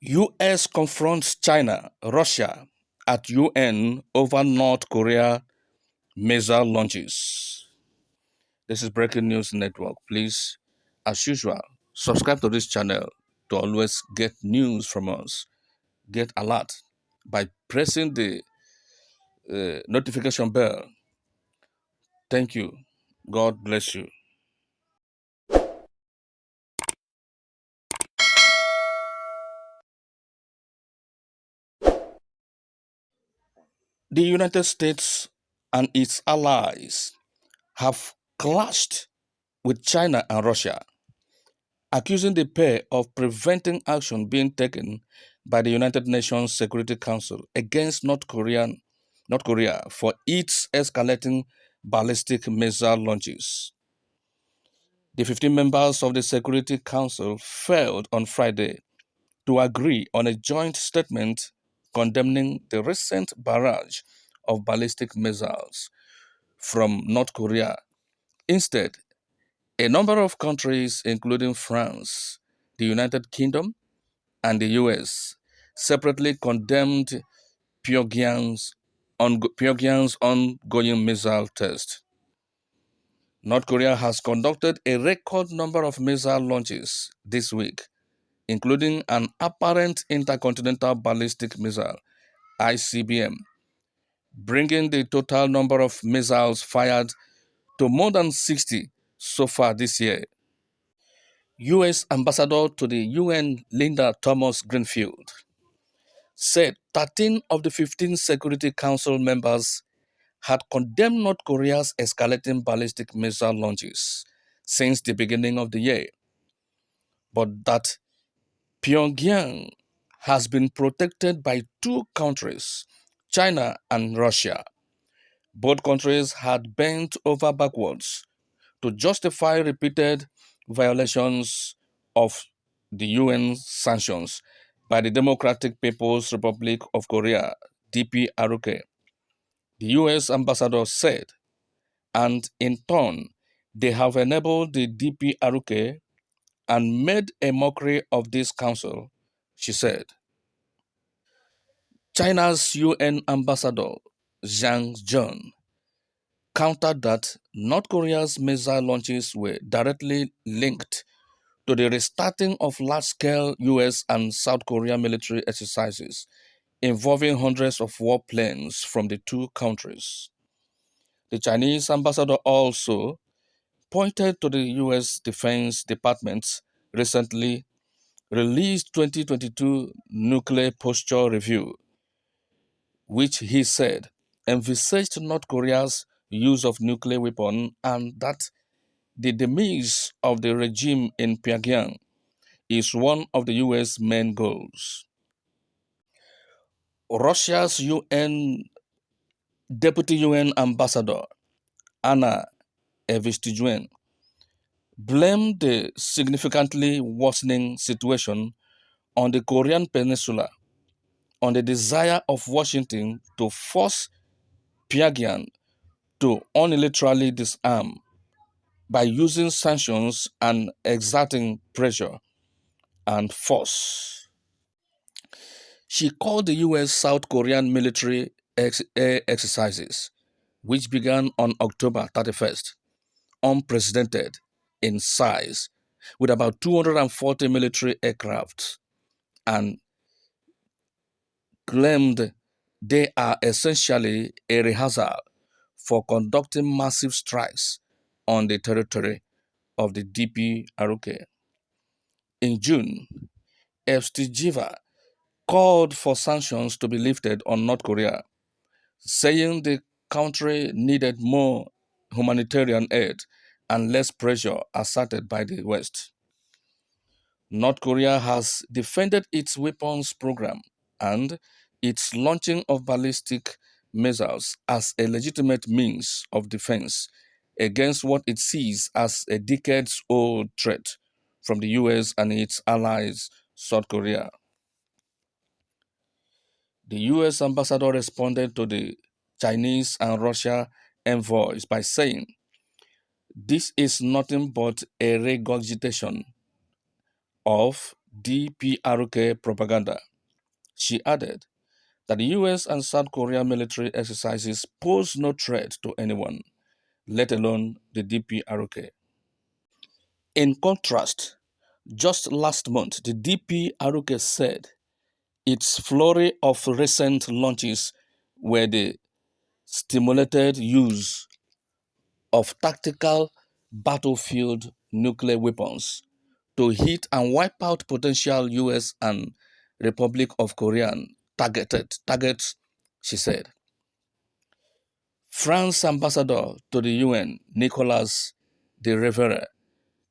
US confronts China, Russia at UN over North Korea missile launches. This is Breaking News Network. Please, as usual, subscribe to this channel to always get news from us. Get alert by pressing the notification bell. Thank you. God bless you. The United States and its allies have clashed with China and Russia, accusing the pair of preventing action being taken by the United Nations Security Council against North Korea for its escalating ballistic missile launches. The 15 members of the Security Council failed on Friday to agree on a joint statement condemning the recent barrage of ballistic missiles from North Korea. Instead, a number of countries, including France, the United Kingdom, and the US, separately condemned Pyongyang's ongoing missile test. North Korea has conducted a record number of missile launches this week, including an apparent intercontinental ballistic missile (ICBM), bringing the total number of missiles fired to more than 60 so far this year. US Ambassador to the UN Linda Thomas Greenfield said 13 of the 15 Security Council members had condemned North Korea's escalating ballistic missile launches since the beginning of the year, but that Pyongyang has been protected by two countries, China and Russia. Both countries had bent over backwards to justify repeated violations of the UN sanctions by the Democratic People's Republic of Korea, DPRK, the US ambassador said, and in turn, they have enabled the DPRK and made a mockery of this council, she said. China's UN ambassador, Zhang Jun, countered that North Korea's missile launches were directly linked to the restarting of large-scale US and South Korea military exercises involving hundreds of warplanes from the two countries. The Chinese ambassador also pointed to the US Defense Department's recently released 2022 Nuclear Posture Review, which he said envisaged North Korea's use of nuclear weapons and that the demise of the regime in Pyongyang is one of the US main goals. Russia's Deputy UN Ambassador Anna Evistijuen blamed the significantly worsening situation on the Korean Peninsula on the desire of Washington to force Pyongyang to unilaterally disarm by using sanctions and exerting pressure and force. She called the US South Korean military air exercises, which began on October 31st, unprecedented in size, with about 240 military aircraft, and claimed they are essentially a rehearsal for conducting massive strikes on the territory of the DPRK. In June, Evstijeva called for sanctions to be lifted on North Korea, saying the country needed more humanitarian aid and less pressure asserted by the West. North Korea has defended its weapons program and its launching of ballistic missiles as a legitimate means of defense against what it sees as a decades old threat from the US and its allies, South Korea. The US ambassador responded to the Chinese and Russia envoys by saying, "This is nothing but a regurgitation of DPRK propaganda. She added that the US and South Korea military exercises pose no threat to anyone, let alone the DPRK. In contrast, just last month, the DPRK said its flurry of recent launches were the stimulated use of tactical battlefield nuclear weapons to hit and wipe out potential US and Republic of Korean targets, she said. France ambassador to the UN, Nicolas de Rivera,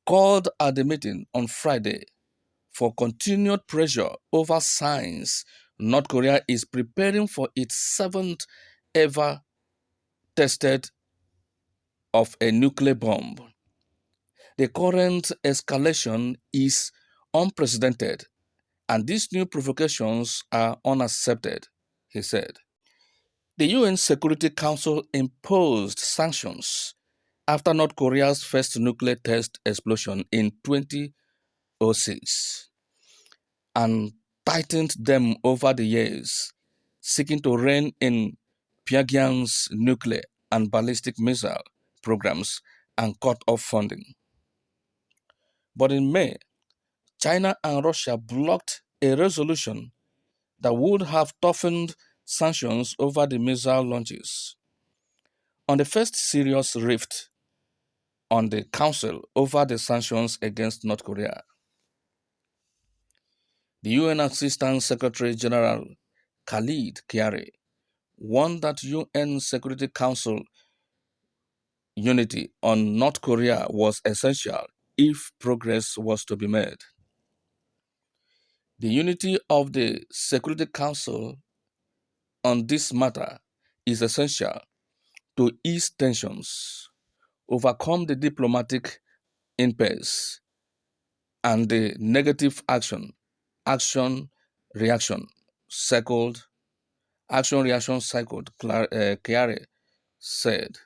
called at the meeting on Friday for continued pressure over signs North Korea is preparing for its seventh ever tested of a nuclear bomb. The current escalation is unprecedented and these new provocations are unaccepted, he said. The UN Security Council imposed sanctions after North Korea's first nuclear test explosion in 2006 and tightened them over the years, seeking to rein in Pyongyang's nuclear and ballistic missile programs and cut off funding. But in May, China and Russia blocked a resolution that would have toughened sanctions over the missile launches. On the first serious rift on the Council over the sanctions against North Korea, the UN Assistant Secretary General Khalid Kyari warned that UN Security Council unity on North Korea was essential if progress was to be made. The unity of the Security Council on this matter is essential to ease tensions, overcome the diplomatic impasse, and the negative action reaction cycled, action reaction cycled, Chiari said.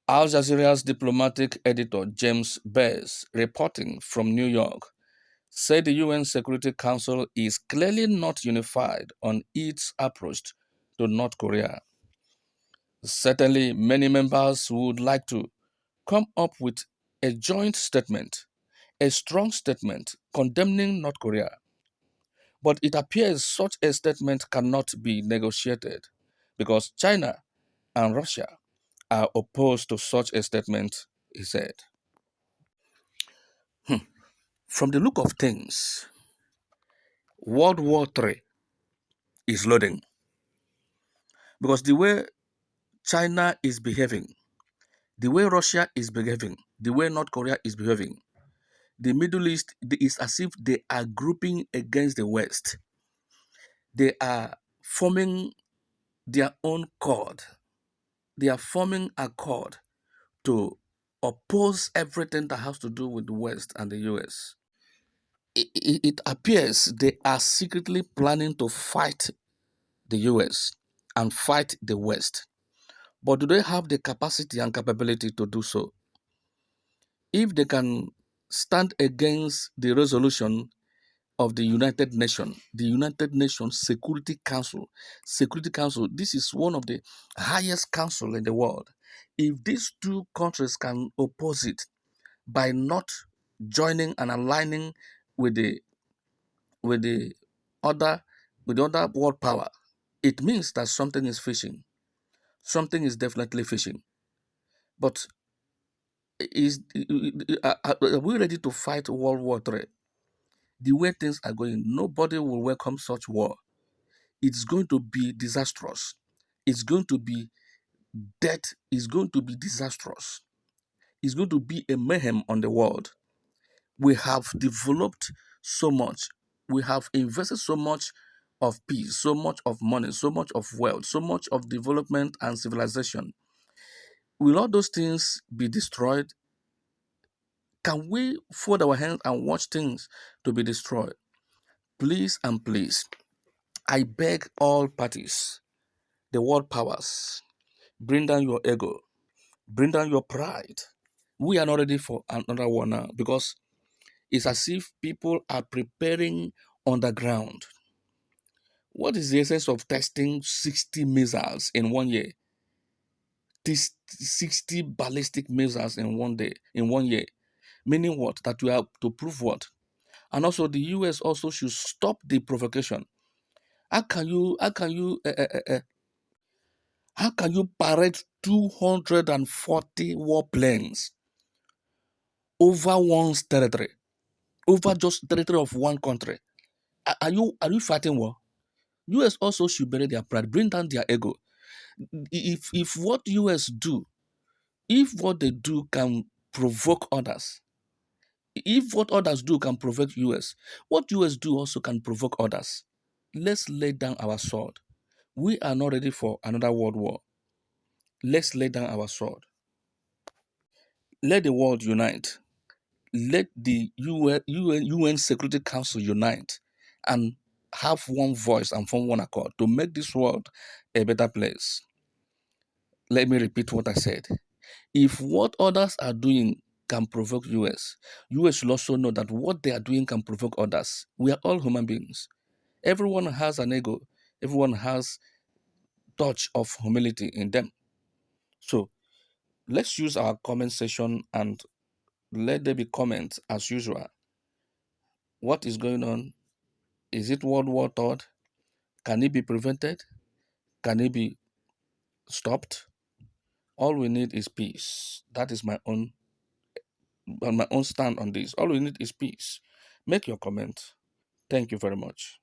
Al Jazeera's diplomatic editor James Bass, reporting from New York, said the UN Security Council is clearly not unified on its approach to North Korea. Certainly, many members would like to come up with a joint statement, a strong statement condemning North Korea. But it appears such a statement cannot be negotiated because China and Russia are opposed to such a statement, he said. From the look of things, World War III is loading because the way China is behaving, the way Russia is behaving, the way North Korea is behaving, the Middle East is as if they are grouping against the West. They are forming their own chord. They are forming a chord to oppose everything that has to do with the West and the US. It appears they are secretly planning to fight the US and fight the West. But do they have the capacity and capability to do so? If they can stand against the resolution of the United Nations Security Council, this is one of the highest council in the world. If these two countries can oppose it by not joining and aligning with the with the other with the other world power, it means that something is fishing. Something is definitely fishing. But are we ready to fight World War III? The way things are going, nobody will welcome such war. It's going to be disastrous. It's going to be death. It's going to be disastrous. It's going to be a mayhem on the world. We have developed so much. We have invested so much of peace, so much of money, so much of wealth, so much of development and civilization. Will all those things be destroyed? Can we fold our hands and watch things to be destroyed? Please and please, I beg all parties, the world powers, bring down your ego, bring down your pride. We are not ready for another war now because It's as if people are preparing underground. What is the essence of testing 60 missiles in 1 year? This 60 ballistic missiles in 1 day, in 1 year. Meaning what? That we have to prove what? And also the US also should stop the provocation. How can you parade 240 warplanes over one's territory, over just territory of one country? Are you fighting war? US also should bury their pride, bring down their ego. If what US do, if what they do can provoke others, if what others do can provoke US, what US do also can provoke others. Let's lay down our sword. We are not ready for another world war. Let's lay down our sword. Let the world unite. Let the UN Security Council unite and have one voice and form one accord to make this world a better place. Let me repeat what I said. If what others are doing can provoke US should also know that what they are doing can provoke others. We are all human beings. Everyone has an ego. Everyone has touch of humility in them. So let's use our comment section and let there be comments as usual. What is going on? Is it World War III? Can it be prevented? Can it be stopped? All we need is peace. That is my own stand on this. All we need is peace. Make your comment. Thank you very much.